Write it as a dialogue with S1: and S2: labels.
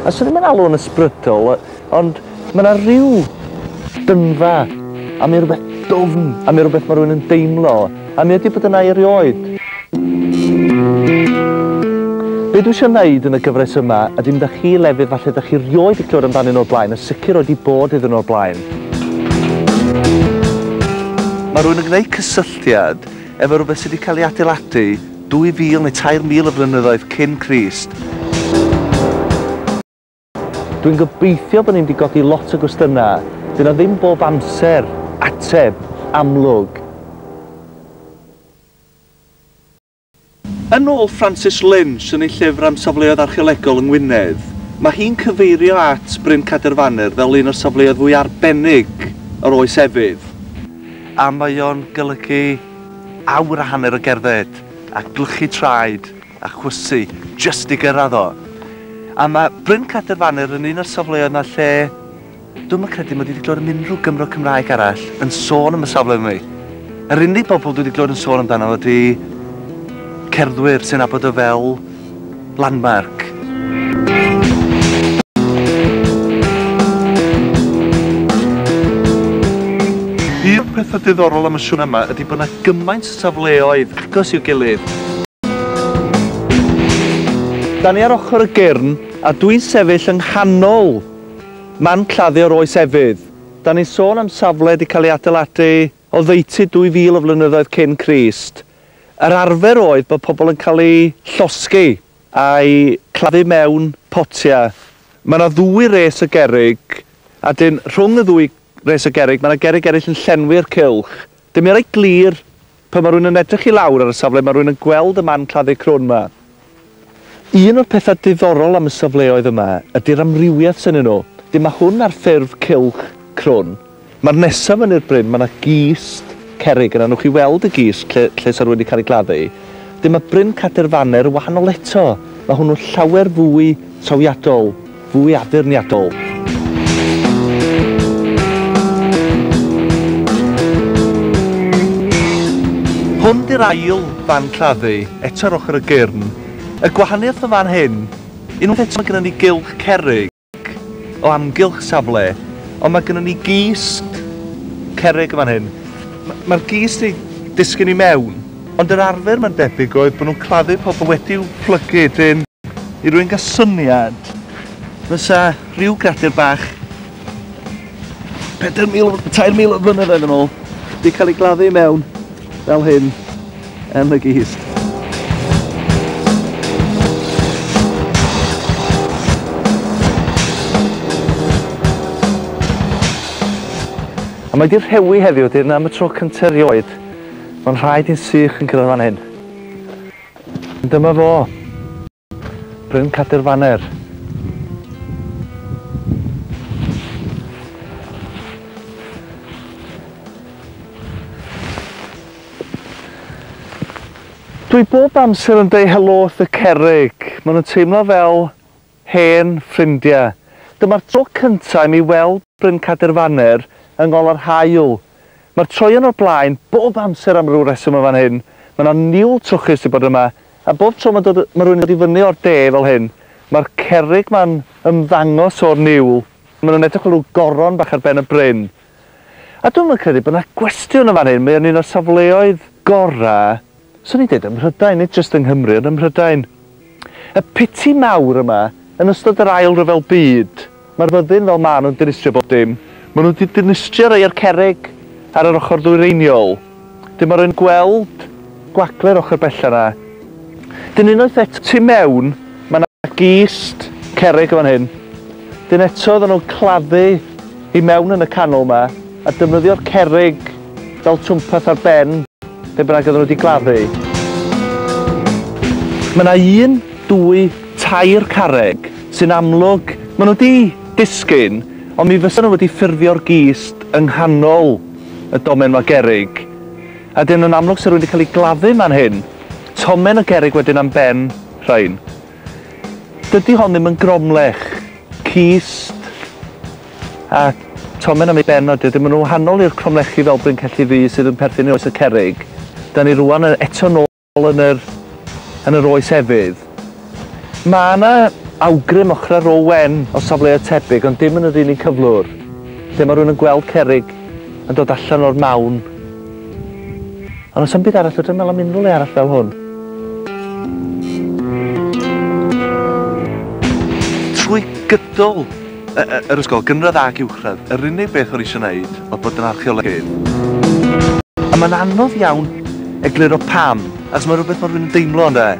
S1: A so ddim yn alw yn ysbrydol, ond mae yna rhyw dynfa, a mae rhywbeth dwfn, a mae rhywbeth mae rhywun yn deimlo, a mae wedi bod yna erioed. Be dwi eisiau gwneud yn y gyfres yma ydy mynd â chi lefydd falle ydych chi rioed i clywed amdanyn nhw'r blaen, a sicr oedd i bod iddyn nhw'r blaen. Mae rhywun yn gwneud cysylltiad efo rhywbeth sydd wedi cael ei adeiladu 2000 neu 3000 o flynyddoedd cyn Crist. Dwi'n gobeithio bod ni'n wedi godi lot o gwestiynau, dyna ddim bob amser ateb amlwg. Yn ôl Francis Lynch yn ei llyfr am safleoedd archeolegol yng Ngwynedd, mae hi'n cyfeirio at Bryn Cader Faner fel un o'r safleoedd fwy arbennig o'r oes efydd. A mae o'n golygu awr a hanner o gerdded, a glychu traed, a chwysu, jyst i gyrraedd o. A mae Bryn Cader Faner yn un o'r safleoedd yna lle dwi'm yn credu mod i wedi clywed am unrhyw Gymro Cymraeg arall yn sôn am y safle yma. Yr unig bobl dwi wedi clywed yn sôn amdano ydy cerddwyr sy'n nabod o fel landmark. Un peth diddorol am y sŵn yma ydy bod yna gymaint o safleoedd agos i'w gilydd. Da ni ar ochr y gyrn a dwi'n sefyll yng nghanol man claddu o'r oes efydd. Da ni'n sôn am safle wedi cael ei adeiladu o ddeutu 2000 o flynyddoedd cyn Crist. Yr arfer oedd bod pobl yn cael ei llosgu a'i claddu mewn potia. Mae yna ddwy res o gerrig, a dyn rhwng y ddwy res o gerrig, mae yna gerrig eraill yn llenwi'r cylch. Dim i'r ei glir, pan mae rhywun yn edrych i lawr ar y safle, mae rhywun yn gweld y man claddu crwn yma. Un o'r pethau diddorol am y safleoedd yma ydy'r amrywiaeth sy'n nhw. Dim mae hwn ar ffurf cylch crwn. Mae'r nesaf yn i'r bryn, mae yna gist cerrig yna. Nwch chi weld y gist lle sy'n rhywun wedi cael ei gladdu. Dim mae Bryn Cader Faner wahanol eto. Mae hwnnw llawer fwy trawiadol, fwy addurniadol. Hwn di'r ail fan claddu, eto ar ochr y gyrn. Y gwahaniaeth o fan hyn, unwaith eto mae gennym ni gylch cerrig o amgylch safle, ond mae gennym ni gist cerrig o fan hyn. Mae'r gist i disgyn i mewn, ond yr arfer mae'n debyg oedd bod nhw'n claddu pobl wedi'w plygu dyn i rywun gael syniad. Fysa rhyw gradur bach 3,000 o flynyddoedd yn ôl wedi cael ei gladdu i mewn fel hyn yn y gist. A mae di'r rhewi heddiw, di'r am y tro cyntaf erioed. Mae'n rhaid i'n sych yn cyrraedd fan hyn. Dyma fo, Bryn Cader Faner. Dwi bob amser yn deud helo wrth y cerrig. Maen nhw'n teimlo fel hen ffrindiau. Dyma'r tro cyntaf i mi weld Bryn Cader Faner yng ngol yr haul. Mae'r troion o'r blaen bob amser am ryw reswm o fan hyn. Mae yna niwl trwchus i bod yma, a bob tro mae rhywun wedi fyny o'r de fel hyn, mae'r cerrig ma'n ymddangos o'r niwl. Mae nhw'n edrych fel rhyw goron bach ar ben y bryn. A dwi'n credu bod yna gwestiwn o fan hyn, mae un o'r safleoedd gorau, swn i'n dweud ym Mhrydain, nid jyst yng Nghymru, ond ym Mhrydain. Y piti mawr yma, yn ystod yr ail ryfel byd, mae'r fyddin fel ma nhw'n dinistrio bob dim. Maen nhw wedi dinistrio rei o'r cerrig ar yr ochr ddwyreiniol. Dim mae rhywun gweld gwagle'r ochr bella yna. Dyn unwaith eto tu mewn, mae yna gist cerrig o fan hyn. Dyn eto oedden nhw'n claddu i mewn yn y canol yma a defnyddio'r cerrig fel twmpath ar ben be bynnag oedden nhw wedi gladdu. Mae yna 1, 2, 3 carreg sy'n amlwg. Maen nhw wedi disgyn, ond mi fysa nhw wedi ffurfio'r gist yng nghanol y domen mae gerrig. A dyn nhw'n amlwg sy'n rhywun wedi cael ei gladdu man hyn. Tomen y gerrig wedyn am ben rhain. Dydy hon ddim yn gromlech. Cist a tomen am ei ben o dydyn nhw'n wahanol i'r cromlechi fel Bryn Celli Ddu sydd yn perthyn i oes y cerrig. Da ni rwan eto nôl yn yr oes efydd. Mae yna awgrym ochr ar ôl wen o safleoedd tebyg, ond dim yn yr unig cyflwr. Lle mae rhywun yn gweld cerrig yn dod allan o'r mawn. Ond os am byd arall, ydyn meddwl am unrhyw le arall fel hwn. Trwy gydol yr ysgol, gynradd ag uwchradd, yr unig beth o'n i eisiau gwneud oedd bod yn archeoleg. A mae'n anodd iawn egluro pam, achos mae rhywbeth mae rhywun yn deimlo yna.